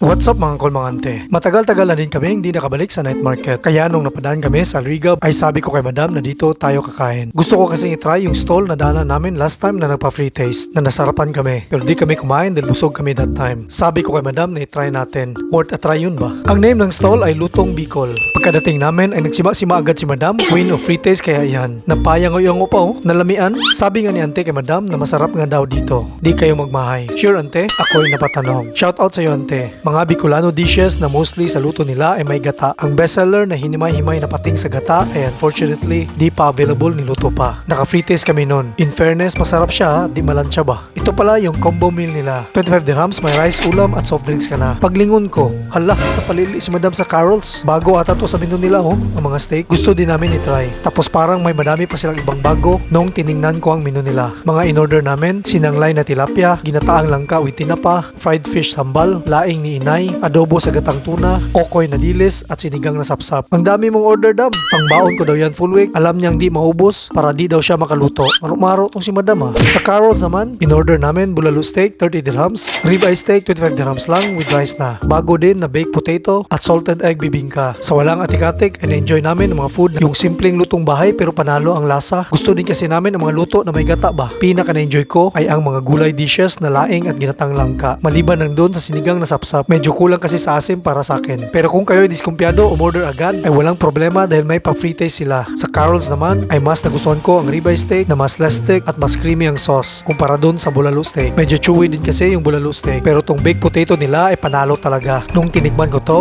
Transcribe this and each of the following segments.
What's up mga kolmangante? Matagal-tagal na din kami hindi nakabalik sa night market. Kaya nung napadaan kami sa Alriga ay sabi ko kay madam na dito tayo kakain. Gusto ko kasi i-try yung stall na daanan namin last time na nagpa-free taste na nasarapan kami. Pero di kami kumain dahil busog kami that time. Sabi ko kay madam na i-try natin. Worth a try yun ba? Ang name ng stall ay Lutong Bicol. Pagkadating namin ay nagsima-sima agad si madam. Queen of free taste kaya yan. Napayang-uyang pa oh. Nalamian. Sabi nga ni ante kay madam na masarap nga daw dito. Di kayo magmahay. Sure ante? Ako'y napatanong. Shout out sa iyo ante. Mga Bicolano dishes na mostly sa luto nila ay may gata. Ang bestseller na hinimay-himay na pating sa gata ay unfortunately di pa available ni luto pa. Naka-free taste kami nun. In fairness, masarap siya, di malansya ba? Ito pala yung combo meal nila. 25 dirhams, may rice, ulam at soft drinks ka na. Paglingon ko, hala, napalili si madam sa Carol's. Bago ata to sa menu nila oh, ang mga steak. Gusto din namin i-try. Tapos parang may madami pa silang ibang bago nung tiningnan ko ang menu nila. Mga in-order namin, sinanglay na tilapia, ginataang langka with tinapa, fried fish sambal, laing ni inay, adobo sa gatang tuna, okoy na dilis at sinigang na sapsap. Ang dami mong order dam. Ang baon ko daw yan full week. Alam niyang di maubos para di daw siya makaluto. Maro-maro tong si madam ah. Sa Carol's naman, in-order namin bulalo steak 30 dirhams, ribeye steak 25 dirhams lang with rice na. Bago din na baked potato at salted egg bibingka. Sa walang atik-atik, and-enjoy namin ang mga food yung simpleng lutong bahay pero panalo ang lasa. Gusto din kasi namin ang mga luto na may gata ba. Pinaka na-enjoy ko ay ang mga gulay dishes na laing at ginatang langka. Maliban ng doon sa sinigang na sapsap. Medyo kulang kasi sa asim para sa akin. Pero kung kayo diskumpiyado, umorder agad ay walang problema dahil may pa-free taste sila. Sa Carol's naman ay mas nagustuhan ko ang ribeye steak na mas less thick at mas creamy ang sauce kumpara doon sa bulalo steak. Medyo chewy din kasi yung bulalo steak. Pero tong baked potato nila ay panalo talaga. Nung tinikman ko to,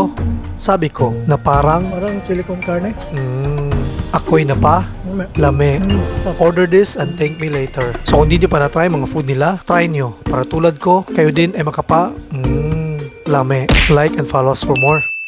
sabi ko na parang chili con carne. Ako'y na pa lame. Order this and thank me later. So kung hindi nyo pa na-try mga food nila, try nyo. Para tulad ko, kayo din ay makapa lame. Like and follow us for more.